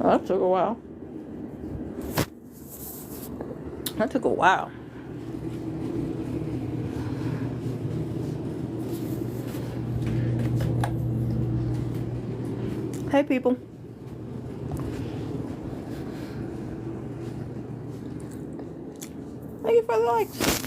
Oh, that took a while. That took a while. Hey, people. Thank you for the likes.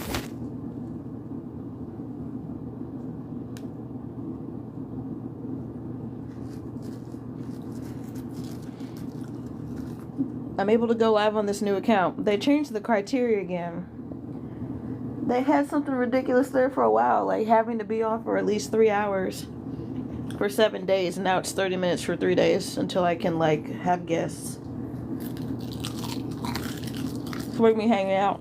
I'm able to go live on this new account. They changed the criteria again. They had something ridiculous there for a while, like having to be on for at least 3 hours for 7 days, and now it's 30 minutes for 3 days until I can, like, have guests. It's worth me hanging out.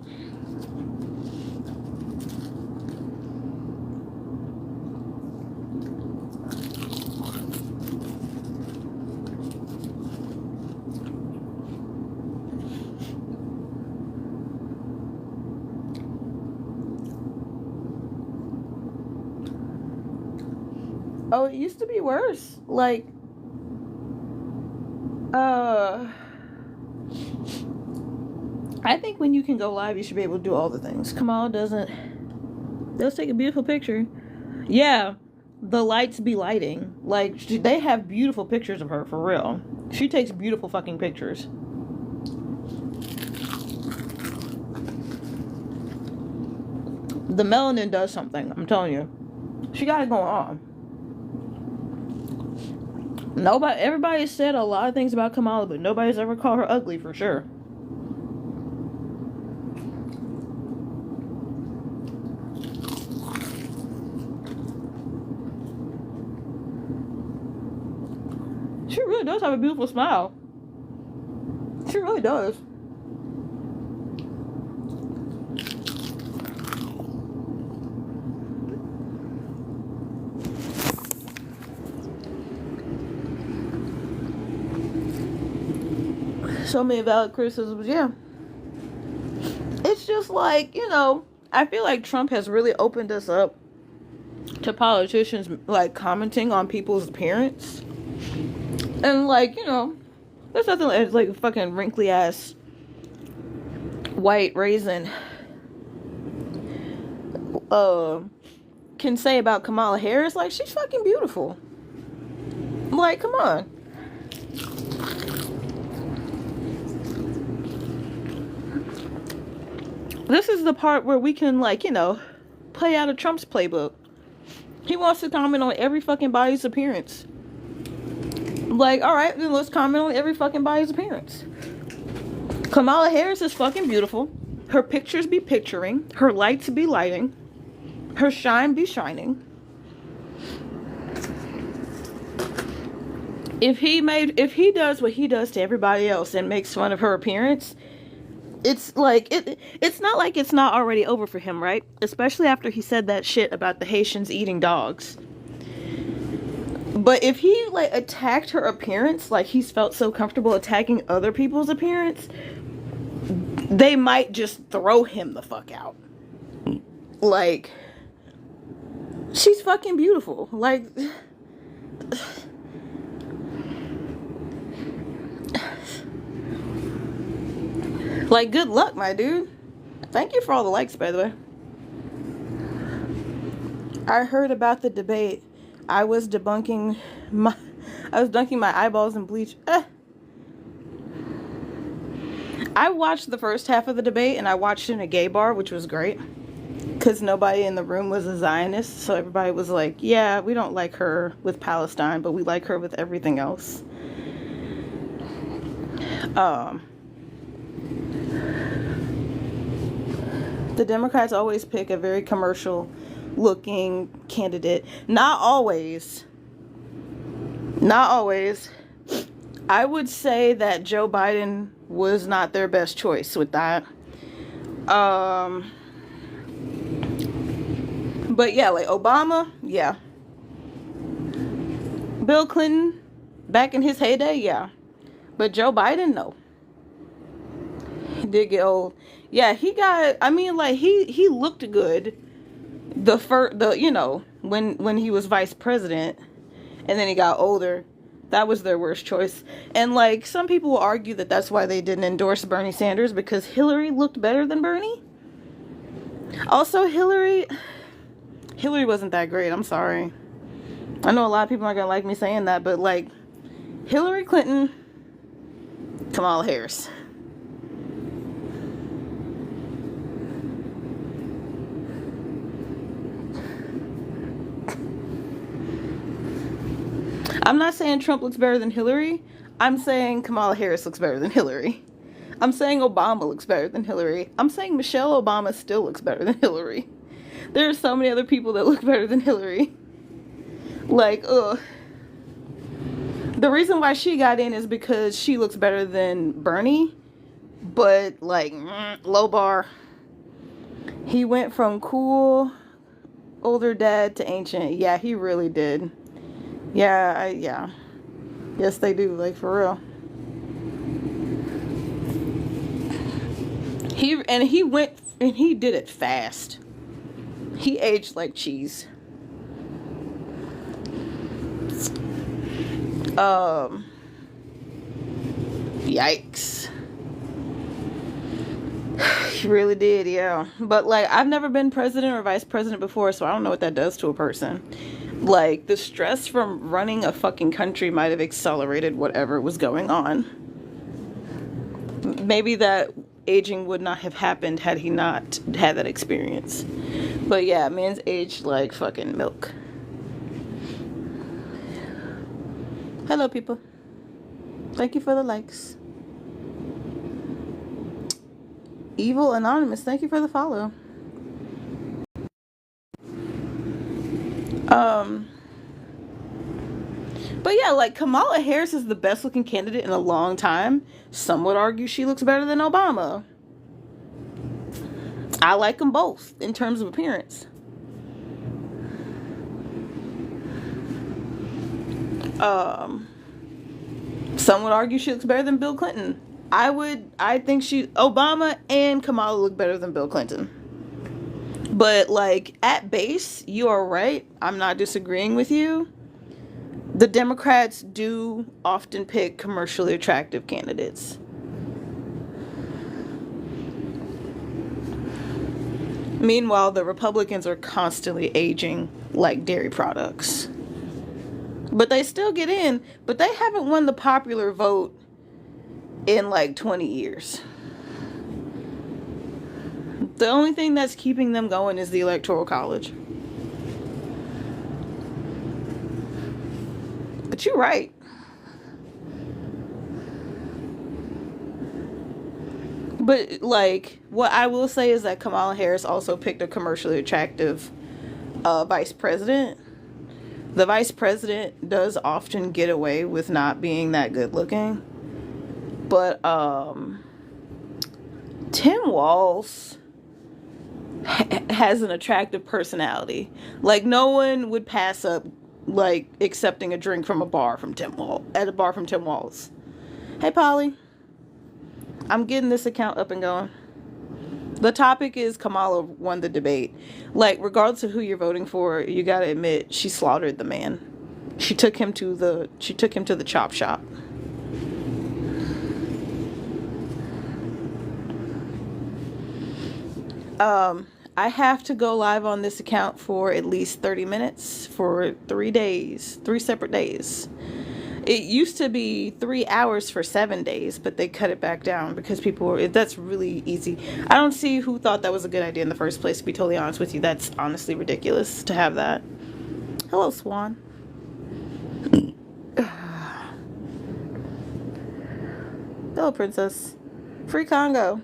Oh, it used to be worse. Like, I think when you can go live, you should be able to do all the things. Kamala doesn't. Let's take a beautiful picture. Yeah, the lights be lighting. Like, they have beautiful pictures of her, for real. She takes beautiful fucking pictures. The melanin does something, I'm telling you. She got it going on. Everybody said a lot of things about Kamala, but nobody's ever called her ugly, for sure. She really does have a beautiful smile. She really does. So many valid criticisms, yeah. It's just like, you know, I feel like Trump has really opened us up to politicians, like, commenting on people's appearance. And, like, you know, there's nothing like a fucking wrinkly ass white raisin can say about Kamala Harris. Like, she's fucking beautiful. Like, come on. This is the part where we can, like, you know, play out of Trump's playbook. He wants to comment on every fucking body's appearance. Like, alright, then let's comment on every fucking body's appearance. Kamala Harris is fucking beautiful. Her pictures be picturing. Her lights be lighting. Her shine be shining. If he does what he does to everybody else and makes fun of her appearance, it's like, it's not like it's not already over for him, right? Especially after he said that shit about the Haitians eating dogs. But if he, like, attacked her appearance, like he's felt so comfortable attacking other people's appearance, they might just throw him the fuck out. Like, she's fucking beautiful. Like, like, good luck, my dude. Thank you for all the likes, by the way. I heard about the debate. I was dunking my eyeballs in bleach. I watched the first half of the debate, and I watched it in a gay bar, which was great. Because nobody in the room was a Zionist, so everybody was like, yeah, we don't like her with Palestine, but we like her with everything else. The Democrats always pick a very commercial looking candidate. Not always. I would say that Joe Biden was not their best choice with that. But yeah, like Obama, yeah. Bill Clinton, back in his heyday, yeah. But Joe Biden, no. He did get old. Yeah, he looked good you know, when he was vice president, and then he got older. That was their worst choice. And like some people will argue that that's why they didn't endorse Bernie Sanders, because Hillary looked better than Bernie. Also, Hillary wasn't that great. I'm sorry. I know a lot of people aren't gonna like me saying that, but like Hillary Clinton, Kamala Harris. I'm not saying Trump looks better than Hillary. I'm saying Kamala Harris looks better than Hillary. I'm saying Obama looks better than Hillary. I'm saying Michelle Obama still looks better than Hillary. There are so many other people that look better than Hillary. Like, ugh. The reason why she got in is because she looks better than Bernie. But, like, low bar. He went from cool, older dad to ancient. Yeah, he really did. Yeah, yeah. Yes, they do, like, for real. He went, and he did it fast. He aged like cheese. Yikes. He really did, yeah. But, like, I've never been president or vice president before, so I don't know what that does to a person. Like, the stress from running a fucking country might have accelerated whatever was going on. Maybe that aging would not have happened had he not had that experience. But yeah, man's aged like fucking milk. Hello, people. Thank you for the likes. Evil Anonymous, thank you for the follow. But yeah, like Kamala Harris is the best looking candidate in a long time. Some would argue she looks better than Obama. I like them both in terms of appearance. Some would argue she looks better than Bill Clinton. I think Obama and Kamala look better than Bill Clinton. But like at base, you are right. I'm not disagreeing with you. The Democrats do often pick commercially attractive candidates. Meanwhile, the Republicans are constantly aging like dairy products. But they still get in, but they haven't won the popular vote in like 20 years. The only thing that's keeping them going is the Electoral College. But you're right. But like, what I will say is that Kamala Harris also picked a commercially attractive vice president. The vice president does often get away with not being that good looking. But Tim Walz has an attractive personality. Like, no one would pass up like accepting a drink from a bar from Tim Walz. Hey, Polly. I'm getting this account up and going. The topic is Kamala won the debate. Like, regardless of who you're voting for, you gotta admit she slaughtered the man. She took him to the chop shop. I have to go live on this account for at least 30 minutes for 3 days, 3 separate days. It used to be 3 hours for 7 days, but they cut it back down because that's really easy. I don't see who thought that was a good idea in the first place, to be totally honest with you. That's honestly ridiculous to have that. Hello, Swan. Hello, Princess. Free Congo.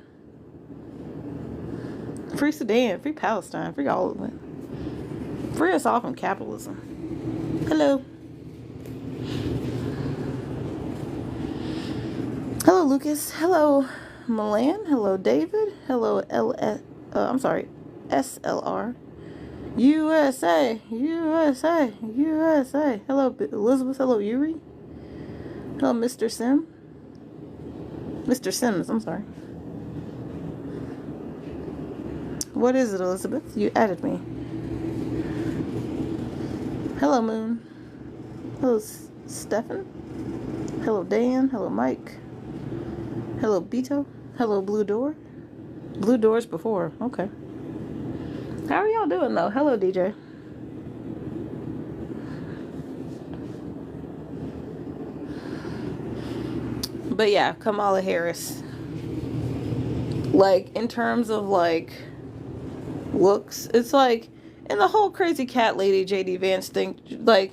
Free Sudan, free Palestine, free all of it. Free us all from capitalism. Hello. Hello, Lucas. Hello, Milan. Hello, David. Hello, SLR. USA. USA. USA. Hello, Elizabeth. Hello, Yuri. Hello, Mr. Sim. Mr. Sims, I'm sorry. What is it, Elizabeth? You added me. Hello, Moon. Hello, Stefan. Hello, Dan. Hello, Mike. Hello, Beto. Hello, Blue Door. Blue Doors before. Okay. How are y'all doing, though? Hello, DJ. But yeah, Kamala Harris. Like, in terms of, like, looks, it's like, and the whole crazy cat lady JD Vance thing, like,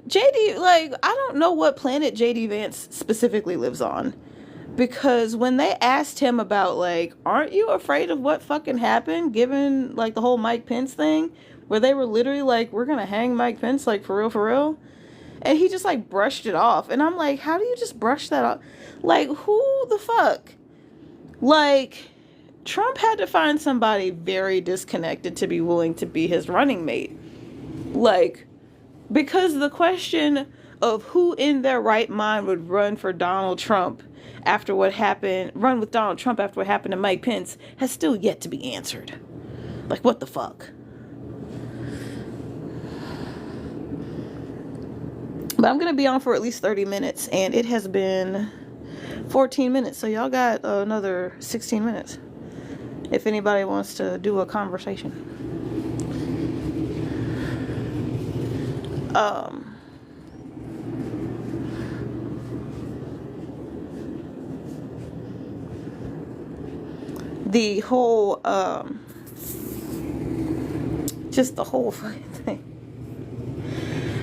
JD, like, I don't know what planet JD Vance specifically lives on. Because when they asked him about, like, aren't you afraid of what fucking happened, given, like, the whole Mike Pence thing, where they were literally like, we're gonna hang Mike Pence, like, for real, for real? And he just, like, brushed it off. And I'm like, how do you just brush that off? Like, who the fuck? Like, Trump had to find somebody very disconnected to be willing to be his running mate. Like, because the question of who in their right mind would run for Donald Trump after what happened, run with Donald Trump after what happened to Mike Pence, has still yet to be answered. Like, what the fuck? But I'm going to be on for at least 30 minutes, and it has been 14 minutes, so y'all got another 16 minutes if anybody wants to do a conversation. The whole just the whole fucking thing.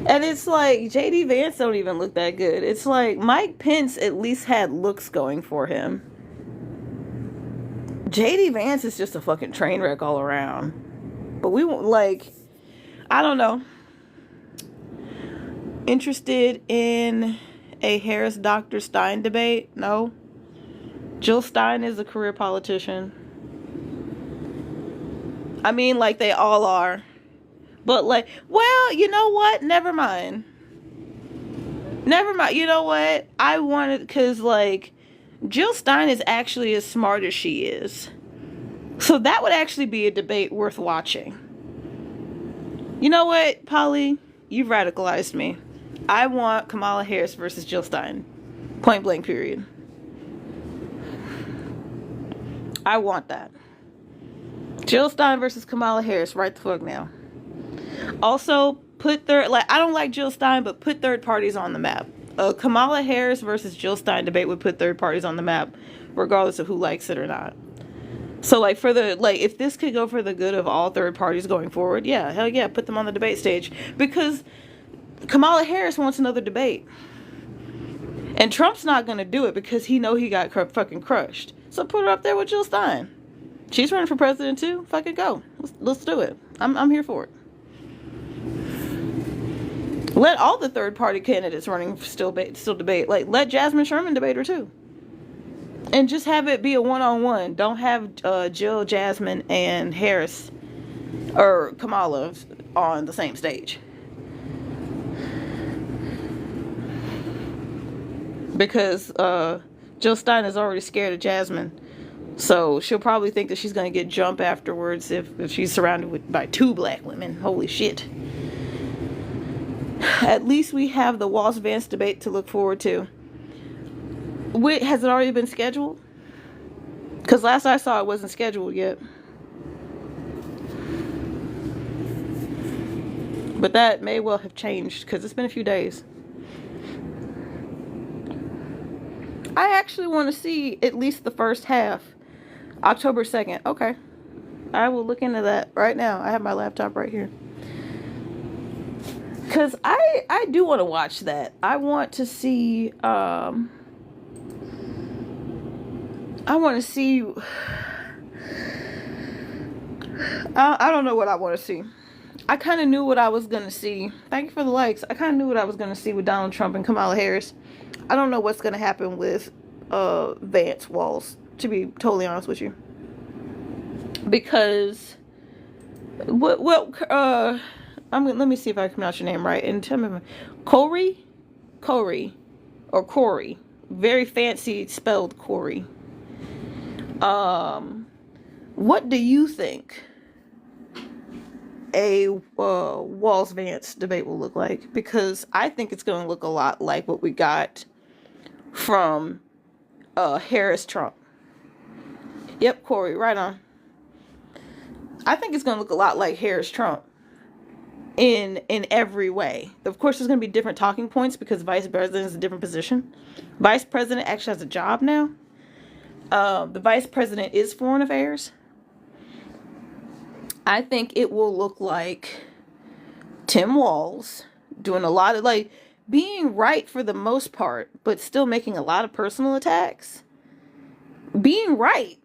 And it's like, JD Vance don't even look that good. It's like, Mike Pence at least had looks going for him. JD Vance is just a fucking train wreck all around. But we won't, like, I don't know. Interested in a Harris Dr. Stein debate? No. Jill Stein is a career politician. I mean, like, they all are. But, like, well, you know what? Never mind. Never mind. You know what? I wanted, because, like, Jill Stein is actually as smart as she is. So that would actually be a debate worth watching. You know what, Polly? You've radicalized me. I want Kamala Harris versus Jill Stein. Point blank, period. I want that. Jill Stein versus Kamala Harris right the fuck now. Also, put I don't like Jill Stein, but put third parties on the map. Kamala Harris versus Jill Stein debate would put third parties on the map, regardless of who likes it or not. So, like, if this could go for the good of all third parties going forward, yeah, hell yeah, put them on the debate stage. Because Kamala Harris wants another debate. And Trump's not going to do it because he got fucking crushed. So put her up there with Jill Stein. She's running for president too. Fucking go. Let's do it. I'm here for it. Let all the third party candidates running still debate. Like, let Jasmine Sherman debate her too. And just have it be a one-on-one. Don't have Jill, Jasmine, and Harris or Kamala on the same stage. Because Jill Stein is already scared of Jasmine. So she'll probably think that she's going to get jumped afterwards if she's surrounded by two black women. Holy shit. At least we have the Walz Vance debate to look forward to. Has it already been scheduled? Because last I saw it wasn't scheduled yet. But that may well have changed because it's been a few days. I actually want to see at least the first half. October 2nd. Okay. I will look into that right now. I have my laptop right here. Because I do want to watch that. I want to see... I want to see... I don't know what I want to see. I kind of knew what I was going to see. Thank you for the likes. I kind of knew what I was going to see with Donald Trump and Kamala Harris. I don't know what's going to happen with Vance Walz, to be totally honest with you. Because let me see if I can pronounce your name right. And tell me, Corey, very fancy spelled Corey. What do you think a Walz Vance debate will look like, because I think it's going to look a lot like what we got from Harris Trump. Yep, Corey, right on. I think it's going to look a lot like Harris Trump in every way. Of course, there's going to be different talking points because vice president is a different position. Vice president actually has a job now. The vice president is foreign affairs. I think it will look like Tim Walz doing a lot of, like, being right for the most part, but still making a lot of personal attacks. Being right,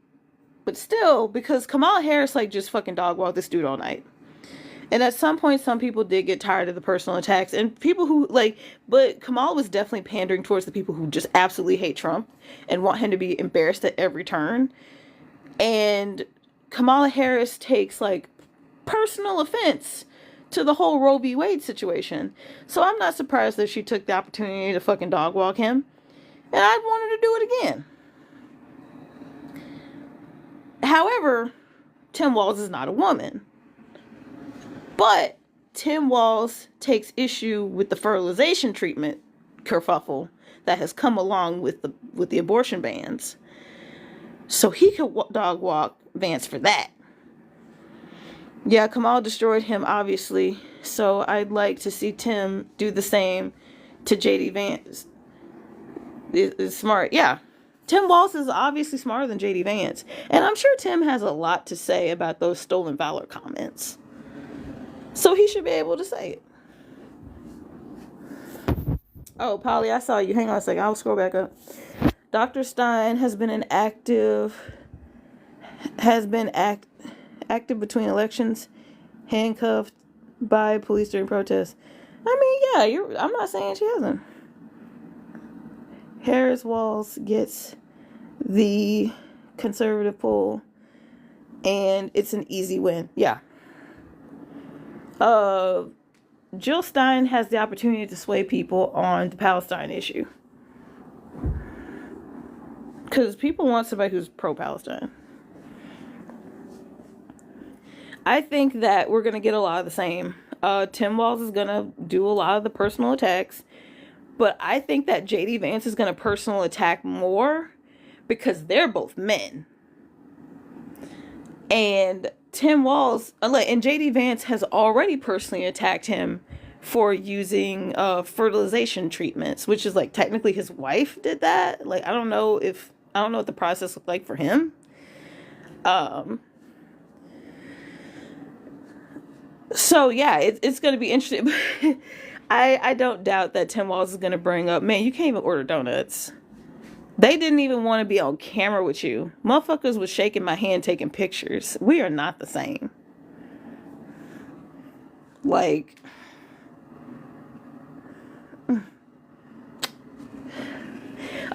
but still, because Kamala Harris, like, just fucking dog walked this dude all night. And at some point, some people did get tired of the personal attacks. And people who, like, but Kamala was definitely pandering towards the people who just absolutely hate Trump and want him to be embarrassed at every turn. And Kamala Harris takes, like, personal offense to the whole Roe v. Wade situation. So I'm not surprised that she took the opportunity to fucking dog walk him. And I'd want her to do it again. However, Tim Walz is not a woman. But Tim Walz takes issue with the fertilization treatment kerfuffle that has come along with the abortion bans. So he could dog walk Vance for that. Yeah, Kamala destroyed him, obviously. So I'd like to see Tim do the same to JD Vance. Is smart. Yeah. Tim Walz is obviously smarter than JD Vance. And I'm sure Tim has a lot to say about those stolen valor comments. So he should be able to say it. Oh, Polly, I saw you. Hang on a second. I'll scroll back up. Dr. Stein has been active between elections, handcuffed by police during protests. I mean, yeah, I'm not saying she hasn't. Harris Walz gets the conservative poll, and it's an easy win. Yeah. Jill Stein has the opportunity to sway people on the Palestine issue. Because people want somebody who's pro-Palestine. I think that we're going to get a lot of the same. Tim Walz is going to do a lot of the personal attacks. But I think that JD Vance is going to personal attack more because they're both men. And Tim Walz, and JD Vance has already personally attacked him for using fertilization treatments, which is, like, technically his wife did that. Like, I don't know what the process looked like for him. So yeah, it's going to be interesting. I don't doubt that Tim Walz is going to bring up, man, you can't even order donuts. They didn't even want to be on camera with you. Motherfuckers was shaking my hand, taking pictures. We are not the same. Like,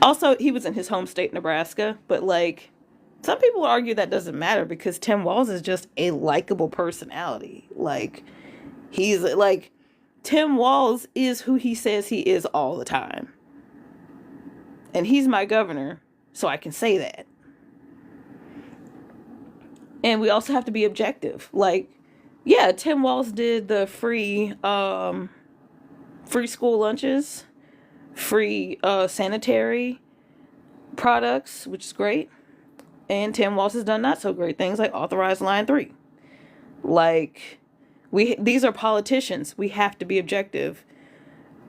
also, he was in his home state, Nebraska, but, like, some people argue that doesn't matter because Tim Walz is just a likable personality. Like, he's, like, Tim Walz is who he says he is all the time. And he's my governor, so I can say that. And we also have to be objective. Like, yeah, Tim Walz did the free school lunches, free sanitary products, which is great. And Tim Walz has done not so great things like authorized line 3. Like, these are politicians. We have to be objective.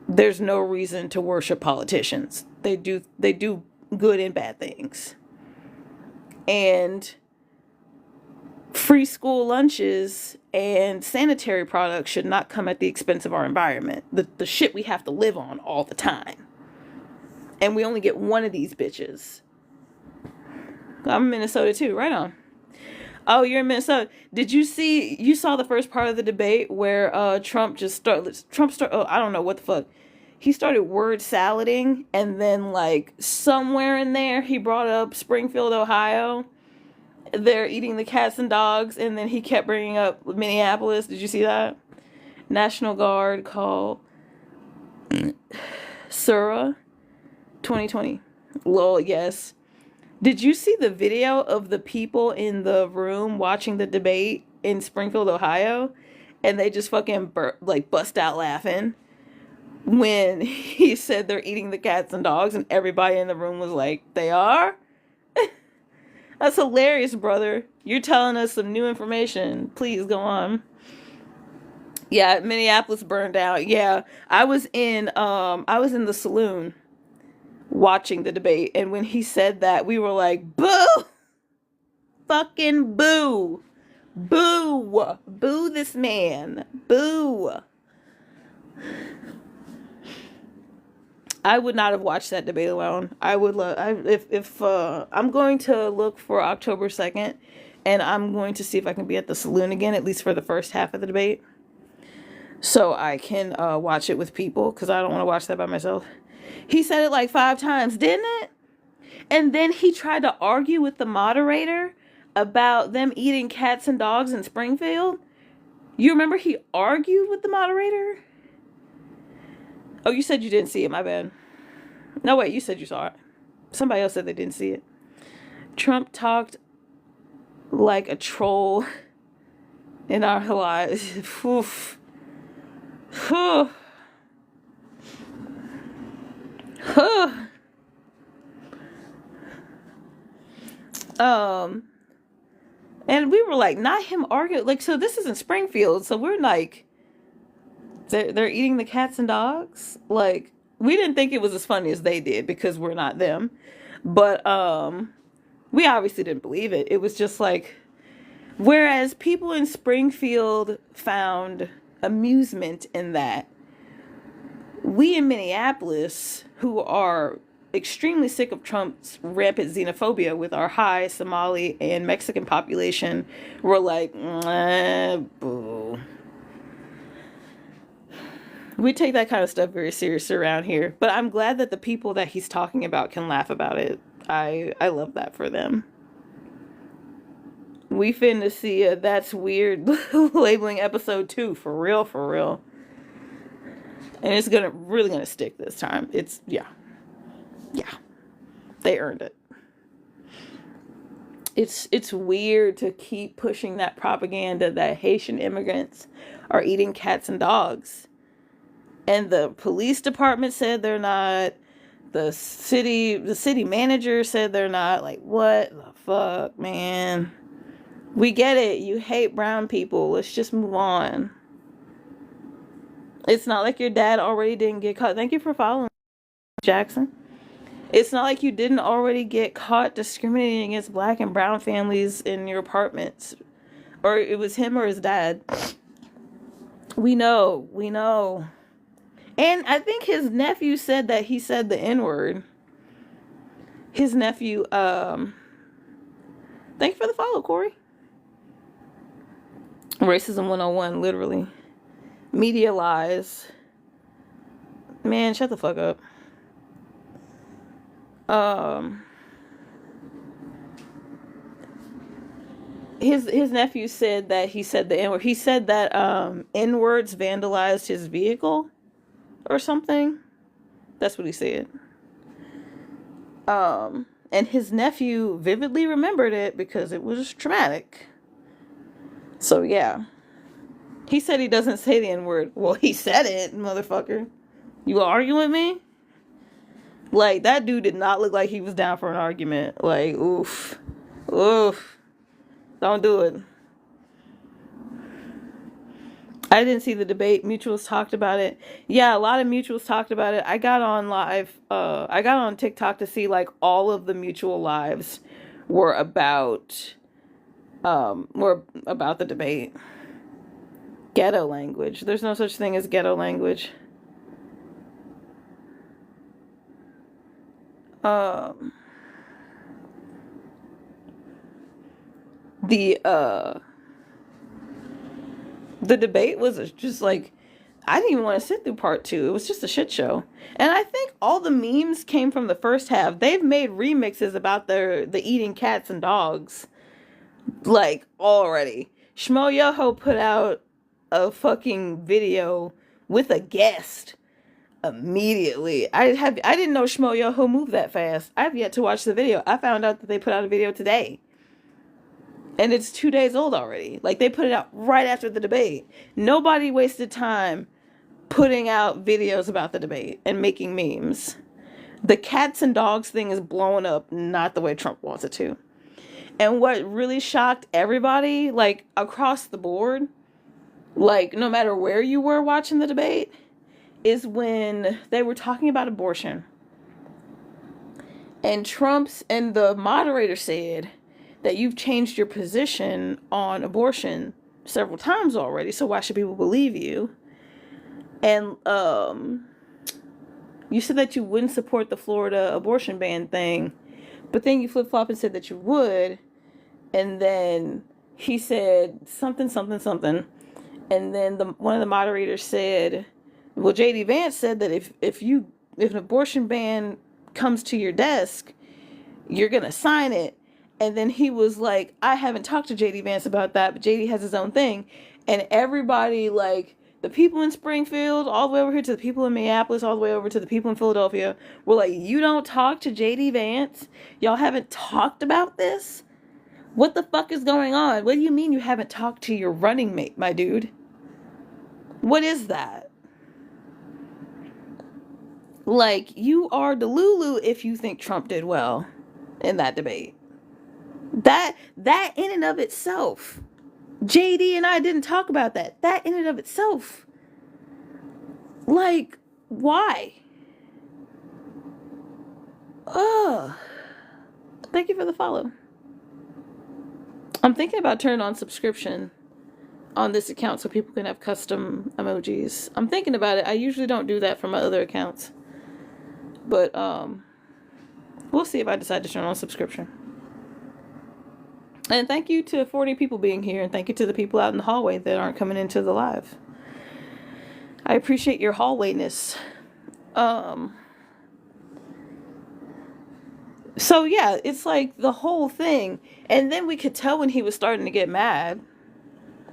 There's no reason to worship politicians. They do good and bad things. And free school lunches and sanitary products should not come at the expense of our environment. The shit we have to live on all the time. And we only get one of these bitches. I'm in Minnesota too. Right on. Oh, you're in Minnesota. You saw the first part of the debate where Trump started, I don't know what the fuck. He started word salading, and then, like, somewhere in there, he brought up Springfield, Ohio. They're eating the cats and dogs, and then he kept bringing up Minneapolis. Did you see that? National Guard call Sura 2020. Lol, yes. Did you see the video of the people in the room watching the debate in Springfield, Ohio? and they just fucking bust out laughing when he said they're eating the cats and dogs, and everybody in the room was like, they are? That's hilarious, brother. You're telling us some new information. Please go on. Yeah, Minneapolis burned down. Yeah, I was in the saloon watching the debate, and when he said that, we were like, boo! Fucking boo! Boo! Boo this man. Boo! I would not have watched that debate alone. I would if I'm going to look for October 2nd, and I'm going to see if I can be at the saloon again, at least for the first half of the debate, so I can watch it with people, because I don't want to watch that by myself. He said it like 5 times, didn't it? And then he tried to argue with the moderator about them eating cats and dogs in Springfield. You remember he argued with the moderator? Oh, you said you didn't see it, my bad. No, wait, you said you saw it. Somebody else said they didn't see it. Trump talked like a troll in our lives. Oof. Huh. And we were like, not him arguing. Like, so this is in Springfield, so we're like, they're eating the cats and dogs? Like, we didn't think it was as funny as they did, because we're not them. But, we obviously didn't believe it. It was just like, whereas people in Springfield found amusement in that, we in Minneapolis, who are extremely sick of Trump's rampant xenophobia with our high Somali and Mexican population, were like, boo. We take that kind of stuff very seriously around here. But I'm glad that the people that he's talking about can laugh about it. I love that for them. We finna see a That's Weird labeling episode 2. For real, for real. And it's really gonna stick this time. It's, yeah. They earned it. It's weird to keep pushing that propaganda that Haitian immigrants are eating cats and dogs. And the police department said they're not. The city manager said they're not. Like, what the fuck, man? We get it. You hate brown people. Let's just move on. It's not like your dad already didn't get caught. Thank you for following, Jackson. It's not like you didn't already get caught discriminating against black and brown families in your apartments. Or it was him or his dad. We know. And I think his nephew said that he said the N-word. His nephew, thank you for the follow, Corey. Racism 101, literally. Media lies. Man, shut the fuck up. His nephew said that he said the N-word. He said that N-words vandalized his vehicle or something. That's what he said. And his nephew vividly remembered it because it was traumatic. So yeah. He said he doesn't say the N-word. Well, he said it, motherfucker. You arguing with me? Like, that dude did not look like he was down for an argument. Like, oof. Don't do it. I didn't see the debate. Mutuals talked about it. Yeah, a lot of mutuals talked about it. I got on live. I got on TikTok to see, like, all of the mutual lives were about the debate. Ghetto language. There's no such thing as ghetto language. The debate was just like, I didn't even want to sit through part 2. It was just a shit show. And I think all the memes came from the first half. They've made remixes about the eating cats and dogs, like, already. Shmo Yoho put out a fucking video with a guest immediately. I didn't know Shmo Yoho moved that fast. I've yet to watch the video. I found out that they put out a video today. And it's 2 days old already. Like, they put it out right after the debate. Nobody wasted time putting out videos about the debate and making memes. The cats and dogs thing is blowing up not the way Trump wants it to. And what really shocked everybody, like, across the board, like, no matter where you were watching the debate, is when they were talking about abortion. And Trump's and the moderator said that you've changed your position on abortion several times already, so why should people believe you? And you said that you wouldn't support the Florida abortion ban thing, but then you flip-flop and said that you would, and then he said something, and then one of the moderators said, well, J.D. Vance said that if an abortion ban comes to your desk, you're gonna sign it. And then he was like, I haven't talked to J.D. Vance about that, but J.D. has his own thing. And everybody, like, the people in Springfield, all the way over here to the people in Minneapolis, all the way over to the people in Philadelphia, were like, you don't talk to J.D. Vance? Y'all haven't talked about this? What the fuck is going on? What do you mean you haven't talked to your running mate, my dude? What is that? Like, you are Delulu if you think Trump did well in that debate. That in and of itself, JD and I didn't talk about that. That in and of itself, like, why? Thank you for the follow. I'm thinking about turning on subscription on this account so people can have custom emojis. I'm thinking about it. I usually don't do that for my other accounts, but we'll see if I decide to turn on subscription. And thank you to 40 people being here, and thank you to the people out in the hallway that aren't coming into the live. I appreciate your hallwayness. So yeah, it's like the whole thing. And then we could tell when he was starting to get mad.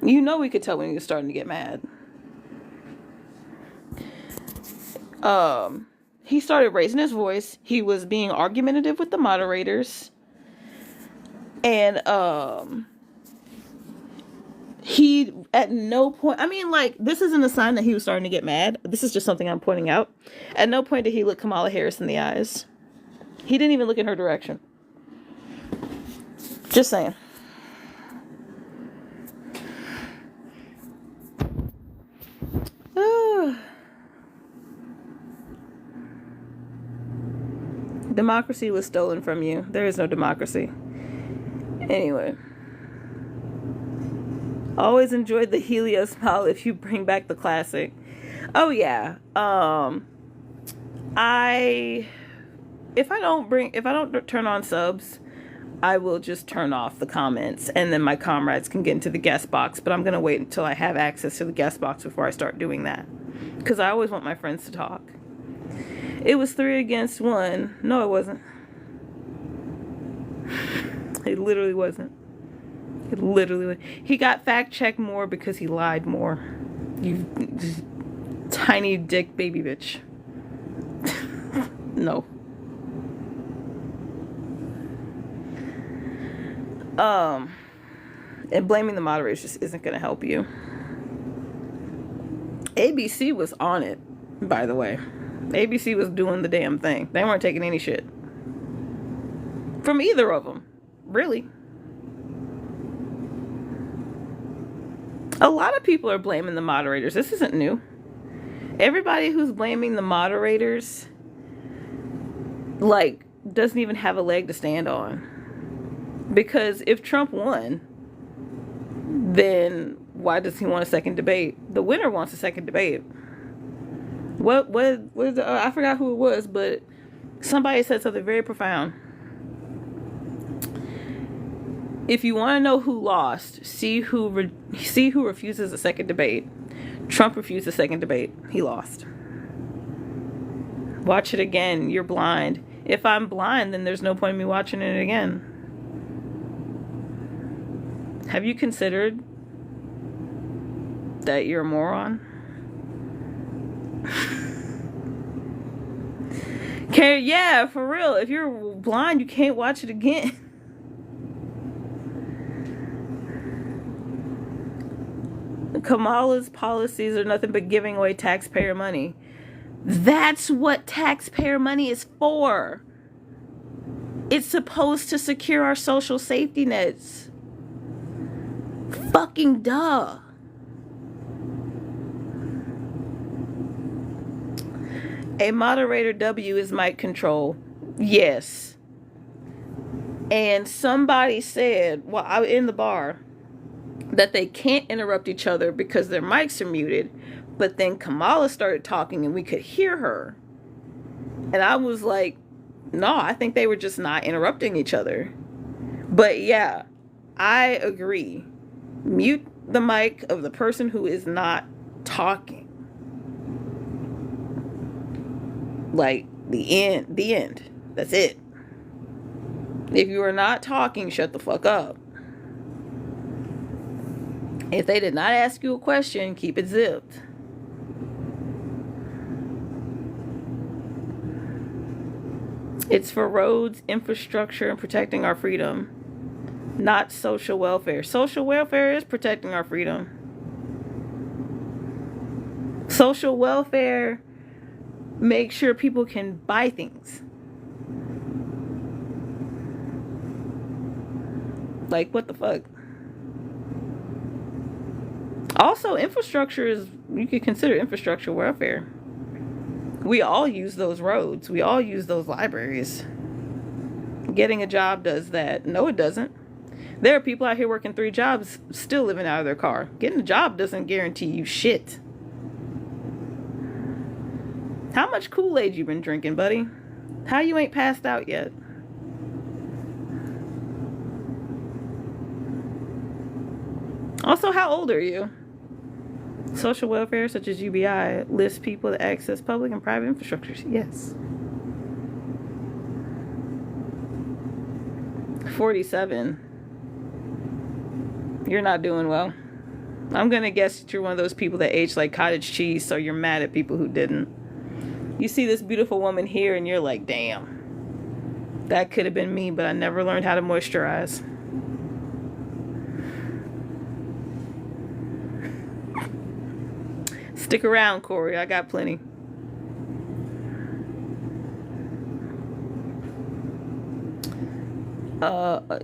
You know, we could tell when he was starting to get mad. He started raising his voice. He was being argumentative with the moderators. And he at no point, I mean, like, this isn't a sign that he was starting to get mad. This is just something I'm pointing out. At no point did he look Kamala Harris in the eyes. He didn't even look in her direction. Just saying. Democracy was stolen from you. There is no democracy. Anyway. Always enjoyed the Helio smile if you bring back the classic. Oh yeah. If I don't turn on subs, I will just turn off the comments, and then my comrades can get into the guest box, but I'm going to wait until I have access to the guest box before I start doing that, because I always want my friends to talk. It was 3 against 1. No, it wasn't. It literally wasn't. It literally was. He got fact-checked more because he lied more. You tiny dick baby bitch. No. And blaming the moderators just isn't going to help you. ABC was on it, by the way. ABC was doing the damn thing. They weren't taking any shit from either of them, really. A lot of people are blaming the moderators. This isn't new. Everybody who's blaming the moderators, like, doesn't even have a leg to stand on. Because if Trump won, then why does he want a second debate? The winner wants a second debate. I forgot who it was, but somebody said something very profound. If you want to know who lost, see who refuses a second debate. Trump refused a second debate. He lost. Watch it again. You're blind. If I'm blind, then there's no point in me watching it again. Have you considered that you're a moron? Okay, yeah, for real. If you're blind, you can't watch it again. Kamala's policies are nothing but giving away taxpayer money. That's what taxpayer money is for. It's supposed to secure our social safety nets. Fucking duh. A moderator W is mic control. Yes. And somebody said, while I was in the bar, that they can't interrupt each other because their mics are muted. But then Kamala started talking and we could hear her. And I was like, no, I think they were just not interrupting each other. But yeah, I agree. Mute the mic of the person who is not talking. Like, the end. That's it. If you are not talking, shut the fuck up. If they did not ask you a question, keep it zipped. It's for roads, infrastructure, and protecting our freedom, not social welfare. Social welfare is protecting our freedom. Social welfare makes sure people can buy things. Like, what the fuck? Also, infrastructure is, you could consider infrastructure welfare. We all use those roads. We all use those libraries. Getting a job does that. No, it doesn't. There are people out here working 3 jobs, still living out of their car. Getting a job doesn't guarantee you shit. How much Kool-Aid you been drinking, buddy? How you ain't passed out yet? Also, how old are you? Social welfare, such as UBI, lists people that access public and private infrastructures. Yes. 47. You're not doing well. I'm gonna guess that you're one of those people that aged like cottage cheese, so you're mad at people who didn't. You see this beautiful woman here and you're like, damn, that could have been me, but I never learned how to moisturize. Stick around, Corey. I got plenty.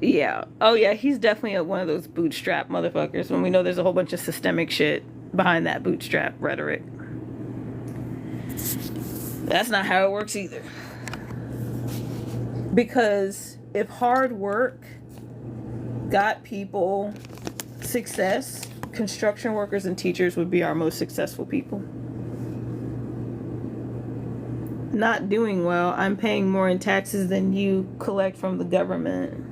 Yeah. Oh, yeah, he's definitely one of those bootstrap motherfuckers when we know there's a whole bunch of systemic shit behind that bootstrap rhetoric. That's not how it works either. Because if hard work got people success, construction workers and teachers would be our most successful people. Not doing well, I'm paying more in taxes than you collect from the government.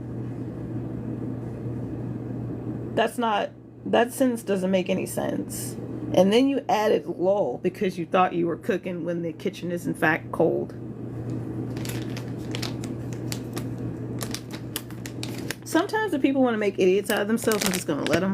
That sentence doesn't make any sense. And then you added lol because you thought you were cooking when the kitchen is in fact cold. Sometimes if people want to make idiots out of themselves, I'm just going to let them.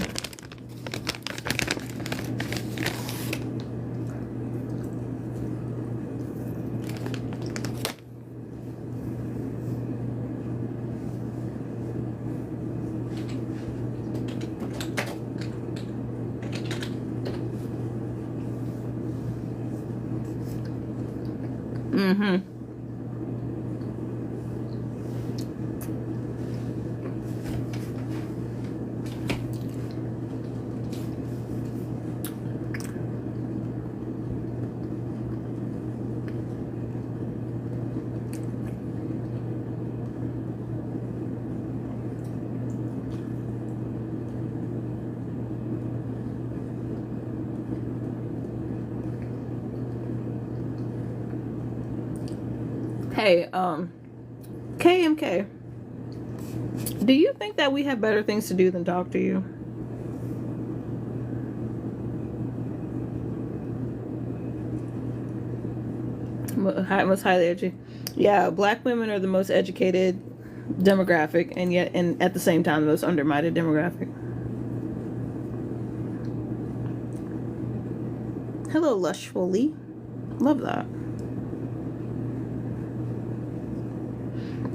Hey, KMK, do you think that we have better things to do than talk to you? Most highly educated. Yeah, black women are the most educated demographic, and at the same time the most undermined demographic. Hello, Lushfully. Love that.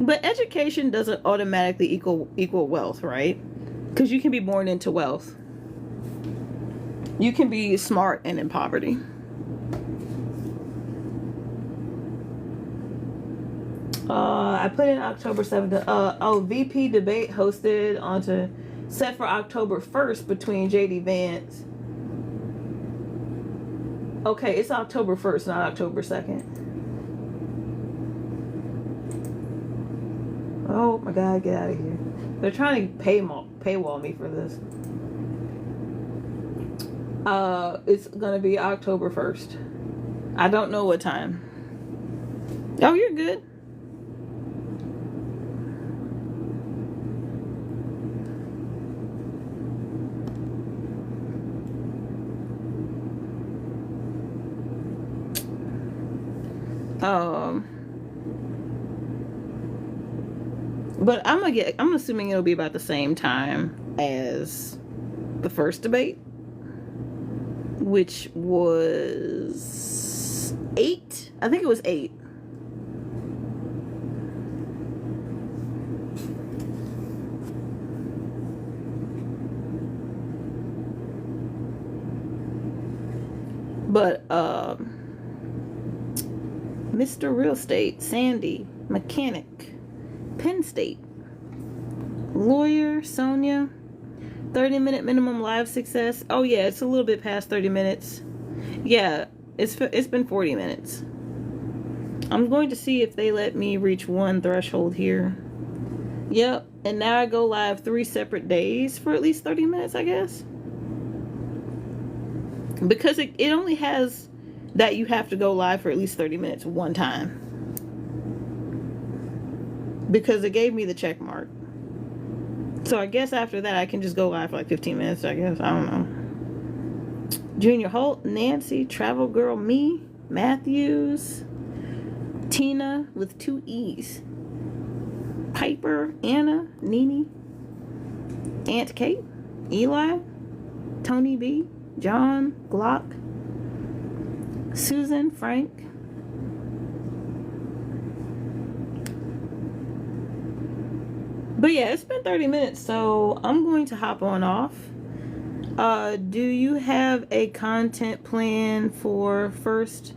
But education doesn't automatically equal wealth, right? Because you can be born into wealth. You can be smart and in poverty. I put in October 7th. VP debate hosted set for October 1st between JD Vance. Okay, it's October 1st, not October 2nd. Oh my God, get out of here. They're trying to paywall me for this. It's gonna be October 1st. I don't know what time. Oh, you're good. But I'm assuming it'll be about the same time as the first debate, which was 8. I think it was 8. But Mr. Real Estate, Sandy, Mechanic, Penn State, Lawyer, Sonia, 30-minute minimum live success. Oh yeah, it's a little bit past 30 minutes. Yeah, it's been 40 minutes. I'm going to see if they let me reach one threshold here. Yep, and now I go live 3 separate days for at least 30 minutes, I guess. Because it only has that you have to go live for at least 30 minutes one time. Because it gave me the check mark. So I guess after that I can just go live for like 15 minutes, I guess. I don't know. Junior Holt, Nancy, Travel Girl, me, Matthews, Tina with 2 E's, Piper, Anna, Nene, Aunt Kate, Eli, Tony B, John, Glock, Susan, Frank, but yeah, it's been 30 minutes, so I'm going to hop on off. Do you have a content plan for first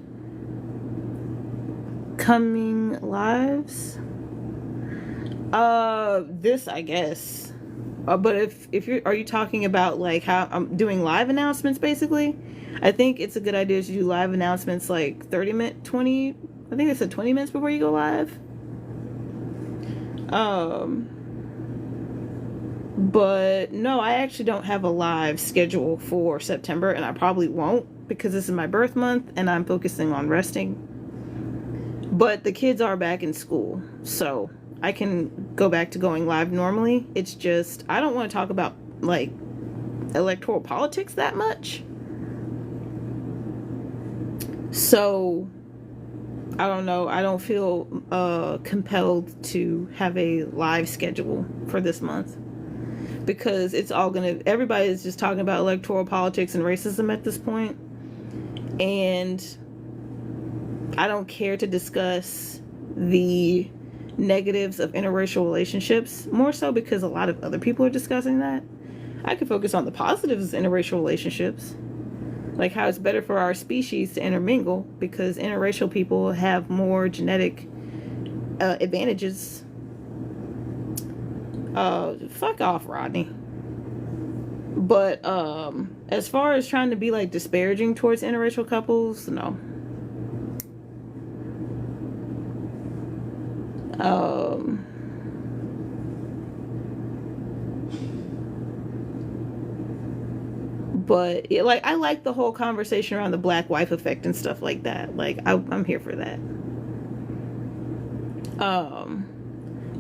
coming lives? This, I guess. But if are you talking about like how I'm doing live announcements basically? I think it's a good idea to do live announcements like 20, I think they said 20 minutes before you go live. But no, I actually don't have a live schedule for September, and I probably won't because this is my birth month and I'm focusing on resting. But the kids are back in school, so I can go back to going live normally. It's just, I don't want to talk about, like, electoral politics that much. So, I don't know. I don't feel compelled to have a live schedule for this month. Because it's all everybody is just talking about electoral politics and racism at this point. And I don't care to discuss the negatives of interracial relationships, more so because a lot of other people are discussing that. I could focus on the positives of interracial relationships, like how it's better for our species to intermingle because interracial people have more genetic advantages. Fuck off, Rodney. But as far as trying to be like disparaging towards interracial couples, no. But yeah, like I like the whole conversation around the black wife effect and stuff like that. Like I'm here for that.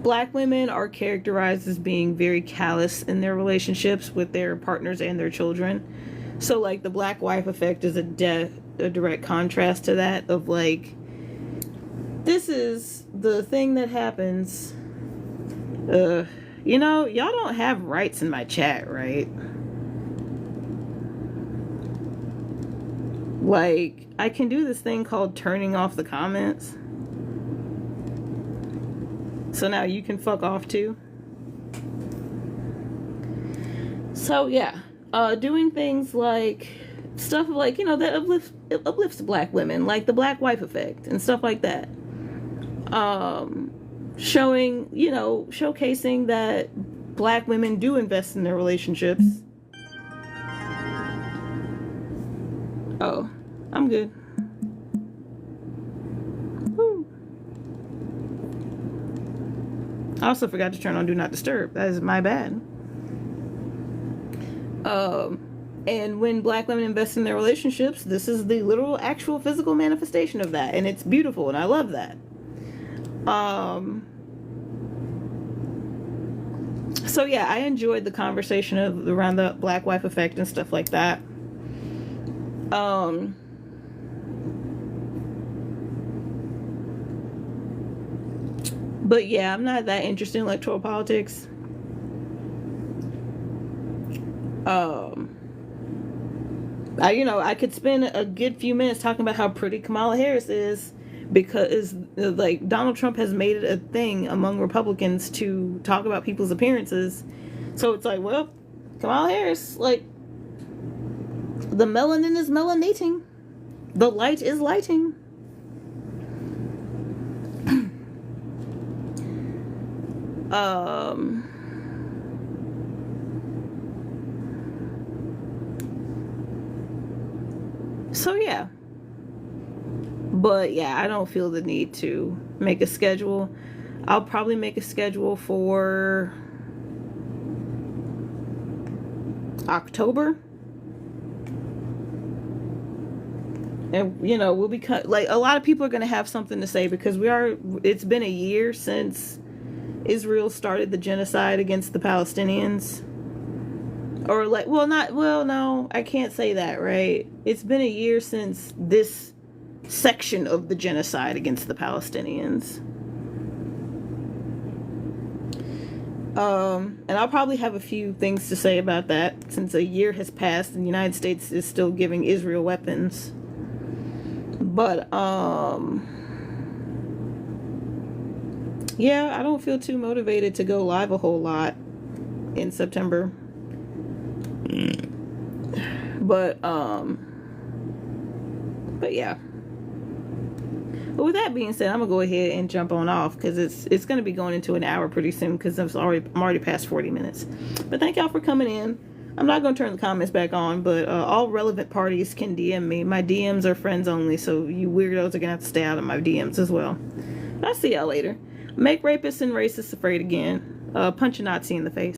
Black women are characterized as being very callous in their relationships with their partners and their children. So like the black wife effect is a direct contrast to that of like, this is the thing that happens. You know, y'all don't have rights in my chat, right? Like, I can do this thing called turning off the comments. So now you can fuck off too. So yeah, doing things like stuff like, you know, that uplifts black women, like the black wife effect and stuff like that. Showing, you know, showcasing that black women do invest in their relationships. Oh, I'm good. Woo. I also forgot to turn on Do Not Disturb. That is my bad. And when black women invest in their relationships, this is the literal, actual, physical manifestation of that, and it's beautiful, and I love that. So yeah, I enjoyed the conversation around the black wife effect and stuff like that. But yeah, I'm not that interested in electoral politics. I could spend a good few minutes talking about how pretty Kamala Harris is, because like Donald Trump has made it a thing among Republicans to talk about people's appearances. So it's like, well, Kamala Harris, like, the melanin is melanating, the light is lighting. So yeah. But yeah, I don't feel the need to make a schedule. I'll probably make a schedule for October. And, you know, we'll be like, a lot of people are going to have something to say, because it's been a year since Israel started the genocide against the Palestinians. Or like, no, I can't say that, right? It's been a year since this section of the genocide against the Palestinians. And I'll probably have a few things to say about that, since a year has passed and the United States is still giving Israel weapons. But, yeah, I don't feel too motivated to go live a whole lot in September. But yeah. But with that being said, I'm gonna go ahead and jump on off, because it's gonna be going into an hour pretty soon, because I'm already past 40 minutes. But thank y'all for coming in. I'm not gonna turn the comments back on, but all relevant parties can DM me. My DMs are friends only, so you weirdos are gonna have to stay out of my DMs as well. I'll see y'all later. Make rapists and racists afraid again. Punch a Nazi in the face.